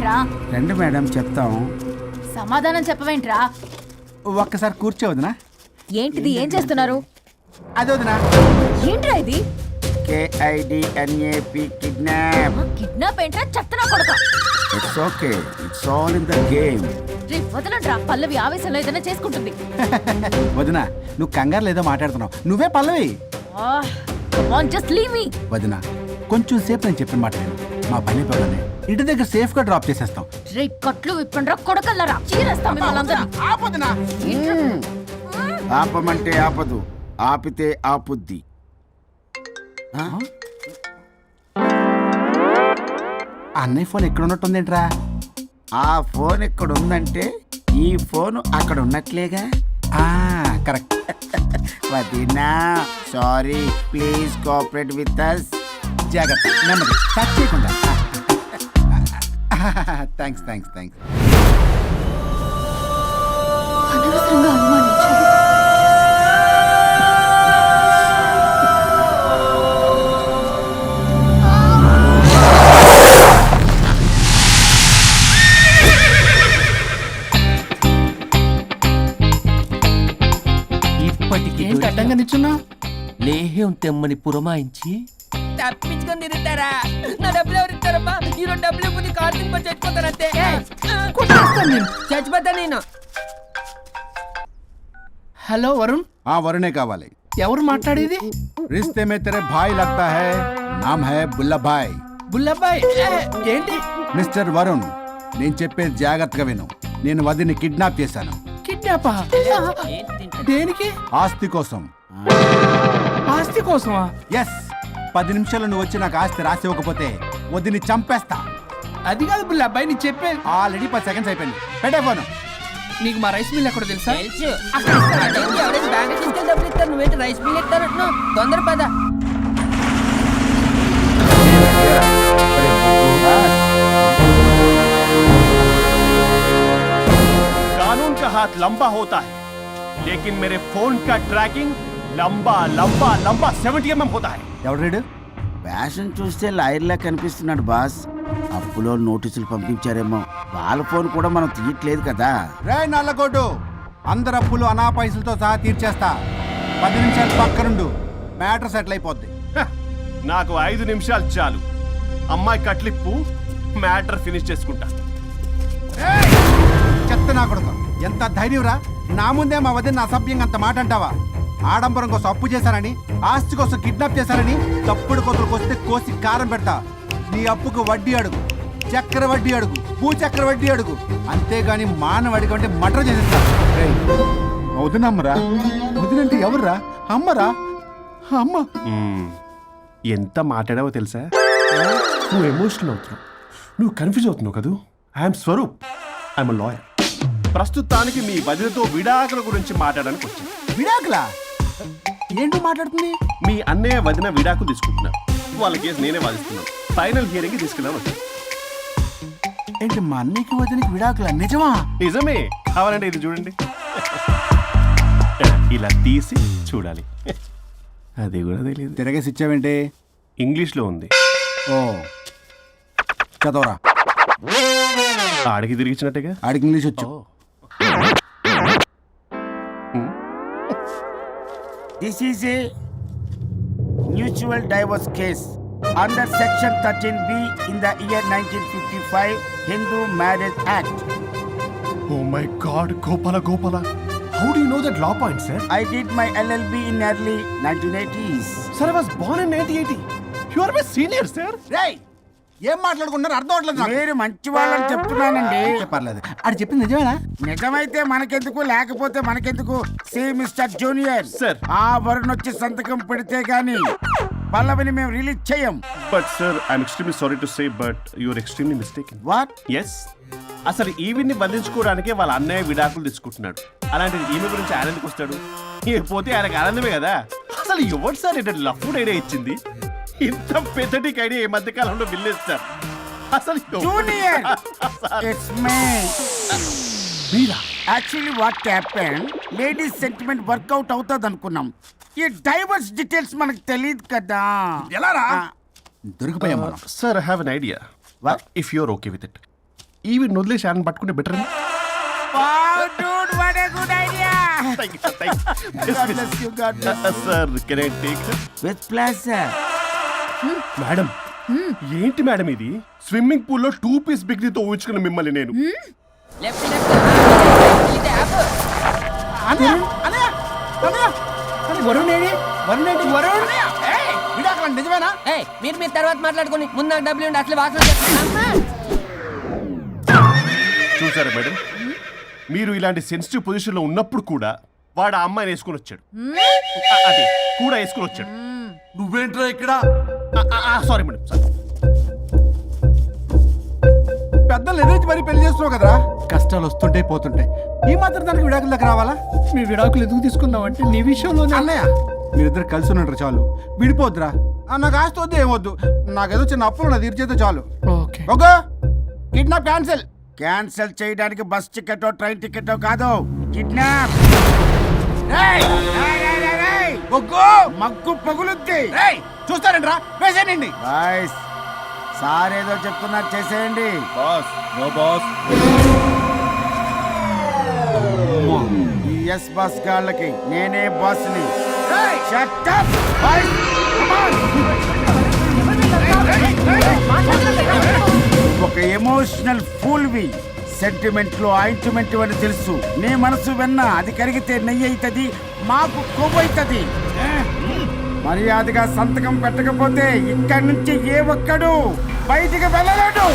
చెప్తావేంట్రా? రండి మేడం చెప్తాం. సమాధానం చెప్పవేంట్రా? ఒక్కసారి కూర్చోవద్దునా? ఏంటిది? ఏం చేస్తున్నారు? అది వదినా. ఏంట్రా ఇది? KIDNAP kidnap. కిడ్నాప్ ఏంట్రా? చెత్తనా కొడక. It's okay, it's all in the game. రే వదలండ్రా, పల్లవి ఆవేశంలో ఏదైనా చేసుకుంటుంది. వదినా నువ్వు కంగారు లేదో మాట్లాడుతున్నావు. నువ్వే పల్లవి. Just leave me. వదినా కొంచెం సేపు నేను చెప్పిన మాట విను. మా పని పగలనే ఇంటి దగ్గర సేఫ్ గా డ్రాప్ చేసేస్తాం. రే కట్లు విప్పండ్రా కొడకల్లారా, చీరేస్తాం మిమ్మల్ని. ఆపమంటే ఆపదు, ఆపితే ఆపుద్ది. అన్నయ్య ఫోన్ ఎక్కడ ఉన్నట్టుందేంట్రా? ఆ ఫోన్ ఎక్కడ ఉందంటే ఈ ఫోన్ అక్కడ ఉన్నట్లేగా. కరెక్ట్. వదినా sorry, please cooperate with us. జాగ్రత్త, నెమ్మది, టచ్ చేయకుండా. Thanks thanks thanks. అనవసరంగా అనుమానించాను. ఏంటి అడ్డంగా నిల్చున్నా? లేహ్యం తెమ్మని పురమాయించి తప్పించుకొని తిరుగుతారా? నా డబ్బులు ఎవరు ఇస్తారమ్మా? ఈరోజు డబ్బులు ఇవ్వదు, కార్తీక్ పని చచ్చిపోతానంతే. చచ్చిపోతా నేను. హలో వరుణ్. వరుణే కావాలి. ఎవరు మాట్లాడేది? रिश्ते में तेरे भाई लगता है, नाम है बुल्ला भाई. బుల్లబ్బాయ్ ఏంటి? మిస్టర్ వరుణ్, నేను చెప్పేది జాగ్రత్తగా విను. నేను వదిని కిడ్నాప్ చేశాను. కిడ్నాపా? దేనికి? ఆస్తి కోసం. ఆస్తి కోసమా? ఎస్. 10 నిమిషాలు నువ్వు వచ్చి నాకు ఆస్తి రాసి ఇవ్వకపోతే వదిని చంపేస్తా. అది కాదు బుల్లబ్బాయ్, నీ చెప్పే. ఆల్రెడీ 10 సెకండ్స్ అయిపోయింది. పెట్టే ఫోను. నీకు మా రైస్ మిల్ ఎక్కడ తెలుసా? తెలుసు. అక్కడ ఇస్తారా? ఎవరైనా బ్యాంక్ తీసుకెళ్ళి డబ్బులు ఇస్తారు, నువ్వేంటి రైస్ బిల్ ఇస్తారంటున్నావు? తొందర పద. कानून का हाथ लंबा होता है, लेकिन मेरे फोन का ट्रैकिंग लंबा लंबा लंबा 70 mm होता है. ఎవడు ఫ్యాషన్ చూస్తే లాయర్లా కనిపిస్తున్నాడు బాస్. అప్పులో నోటీసులు పంపించారేమో, వాళ్ళ ఫోన్ కూడా మనం తీయట్లేదు కదా. రే నల్లగొడ్డు, అందరు అప్పులు అనా పైసలతో సహా తీర్చేస్తా. 10 నిమిషాలు పక్కనుండు, మ్యాటర్ సెటిల్ అయిపోద్ది. హ, నాకు 5 నిమిషాలు చాలు. అమ్మాయి కట్లిప్పు, మ్యాటర్ ఫినిష్ చేసుకుంటా. చెత్త నా కొడుకు, ఎంత ధైర్యంరా? నా ముందే మా వదిన అసభ్యంగా అంత మాట అంటావా? ఆడంబరం కోసం అప్పు చేశారని, ఆస్తి కోసం కిడ్నాప్ చేశారని తప్పుడు కొతులకు వస్తే కోసి కారం పెడతా. నీ అప్పుకు వడ్డీ అడుగు, చక్కెర వడ్డీ అడుగు, భూచక్ర వడ్డీ అడుగు. అంతేగాని మానవ అడిగి అంటే మటర్ చేసేస్తా. వదినమ్మరా? వదినంటే ఎవర్రా? అమ్మరా? అమ్మ. ఎంత మాట్లాడావో తెలుసా? నువ్వు ఎమోషనల్ అవుతున్నావు, నువ్వు కన్ఫ్యూజ్ అవుతున్నావు కదూ. I'm Swaroop, I'm lawyer. ప్రస్తుతానికి మీ వదినతో విడాకుల గురించి మాట్లాడడానికి వచ్చాను. విడాకులా? ఏంటో మాట్లాడుతుంది? మీ అన్నయ్య వదిన విడాకులు తీసుకుంటున్నారు. వాళ్ళ కేసు నేనే వాదిస్తున్నాను. ఫైనల్ హియరింగ్ తీసుకెళ్ళాను వచ్చాను. ఏంటి మా అన్నయ్యకి వదినకి విడాకులా? నిజమా? నిజమే. కావాలంటే ఇది చూడండి. ఇలా తీసి చూడాలి. అది కూడా తెలియదు. తిరగేసి ఇచ్చావేంటి? ఇంగ్లీష్లో ఉంది. ఓ చదవరా. ఆడికి తిరిగిచ్చినట్టుగా. ఆడికి ఇంగ్లీష్ వచ్చు. This is a mutual divorce case under section 13B in the year 1955 Hindu Marriage Act. Oh my God, Gopala. How do you know that law point, sir? I did my LLB in early 1980s. Sir, I was born in 1980. You are my senior, sir. Ray, ఏం మాట్లాడుకున్నారు అర్థం అవట్లేదు. మీరు మంచి వాళ్ళని చెప్తున్నానండి. పర్లేదు. అది చెప్పింది నిజమేనా? నిజమైతే మనకెందుకు, లేకపోతే మనకెందుకు? See mister junior Sir. ఆ వరుణ్ వచ్చి సంతకం పెడితే గాని పల్లవిని మేము రిలీజ్ చేయం. But sir, I'm extremely sorry to say, but you're extremely mistaken. What? Yes. అసలు ఈవిడ్ని బంధించుకోవడానికే వాళ్ళ అన్నయ్య విడాకులు తీసుకుంటున్నాడు. అలాంటిది ఈమె గురించి ఆనందకు వస్తాడు. పోతే ఆయనకు ఆనందమే కదా. అసలు ఎవరు సార్ ఏంటంటే లఫ్డ్ ఐడియా ఇచ్చింది? ఇంత పెద్దటికి ఐడియా ఈ మధ్య కాలంలో విల్లేస్తారు. అసలు జూనియర్, ఇట్స్ మీ. మీరా? Actually what happened, ladies sentiment work out అవుతుంది అనుకున్నాం. ఈ డైవర్స్ డీటెయిల్స్ మనకు తెలియదు కదా. ఎలా రా? దొరికిపోయాం మనం. Sir, I have an idea. What? If you're okay with it. ఈవిని వదిలేసి ఆయన పట్టుకుంటే better sir can I take with plus madam ఏంటి మేడం ఇది స్విమ్మింగ్ పూల్ లో 2 పీస్ బిగ్నీతో ఊహించుకున్న మిమ్మల్ని నేను లెఫ్ట్ లెఫ్ట్ ఇది యాప్ వరుణ్ ఏడి? వరుణ్ ఏంటి? వరుణ్ విడాకులు నిజమేనా? ఏయ్ మీరు తర్వాత మాట్లాడుకొని ముందు నాకు డబ్బులు ఉండి అసలు వాసన చేస్తున్నా. చూసారా మేడం మీరు ఇలాంటి సెన్సిటివ్ పొజిషన్ లో ఉన్నప్పుడు కూడా వాడు ఆ అమ్మాయిని వేసుకుని వచ్చాడు అదే కూడా వేసుకుని వచ్చాడు నువ్వేంట్రా ఇక్కడ? సారీ మేడం సారీ పెద్దలు ఎదురించి మరీ పెళ్లి చేస్తున్నావు కదరా. కష్టాలు వస్తుంటాయి పోతుంటాయి, ఈ మాత్రం దానికి విడాకుల దగ్గర రావాలా? మీ విడాకులు ఎందుకు తీసుకున్నావు అంటే నీ విషయంలోనే అన్నయ్య మీరిద్దరు కలిసి ఉన్నట్టు చాలు, విడిపోద్దురా. నాకు ఆస్తి వద్దు ఏమొద్దు, నాకేదో చిన్న అప్పులు నా తీర్చేదో చాలు. Okay okay kidnap cancel. Cancel చేయడానికి బస్ టికెట్ ట్రైన్ టికెట్ కాదు, కిడ్నాప్. మగ్గు పగులుద్ది. చూస్తారంట్రా, వేసేయండి. బాయ్స్ సార్ ఏదో చెప్తున్నారు, చేసేయండి. బాస్ నో బాస్ ఈ ఎస్ బస్ గాళ్ళకి నేనే బాస్ని. Shut up, boys. Come on. ఒక ఎమోషనల్ ఫూల్వి, సెంటిమెంట్ లో ఆయింట్మెంట్ అని తెలుసు. నీ మనసు వెన్న, అది కరిగితే నెయ్యి అవుతుంది, మాకు కొవ్వు అవుతుంది. మర్యాదగా సంతకం పెట్టకపోతే ఇక్కడి నుంచి ఏ ఒక్కడు బయటికి వెళ్ళలేడు.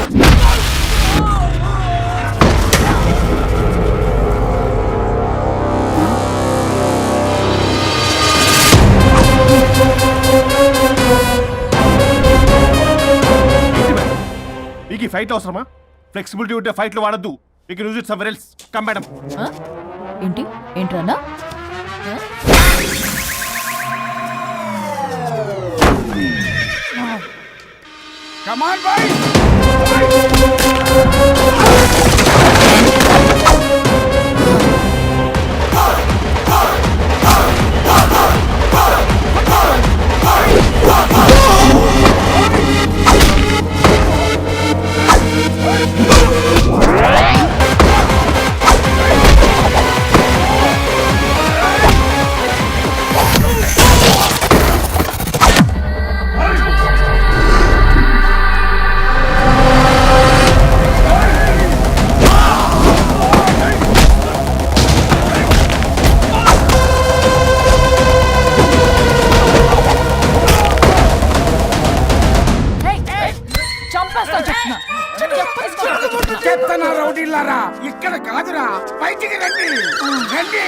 మీకు ఈ ఫైట్ అవసరమా? ఫ్లెక్సిబిలిటీ ఉంటే ఫైట్ లో వాడద్దు. You can use it somewhere else. Come madam. ఏంటి ఏంట్రన్నా? Come on, boys. చంపేస్తా చెప్తున్నా. చెత్తనా రౌడీలారా, ఇక్కడ కాదురా, బయటికి రండి రండి.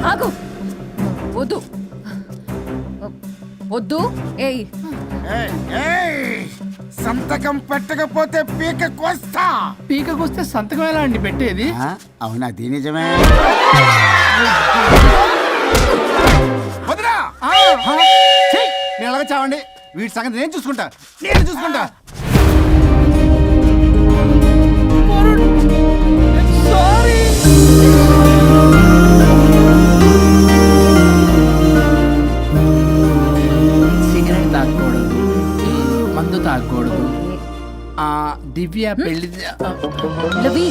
ఆగు, వద్దు వద్దు. ఏయ్ ఏయ్, ఏయ్, సంతకం పెట్టకపోతే పీక కోస్తా. పీకకొస్తే సంతకం ఎలా అండి పెట్టేది? అవునా, అది నిజమే. వదిరా. నేను అలాగే చావండి, వీటి సంగతి నేను చూసుకుంటా. సిగరెట్ తాగకూడదు, మందు తాగకూడదు. దివ్య పెళ్లి లవి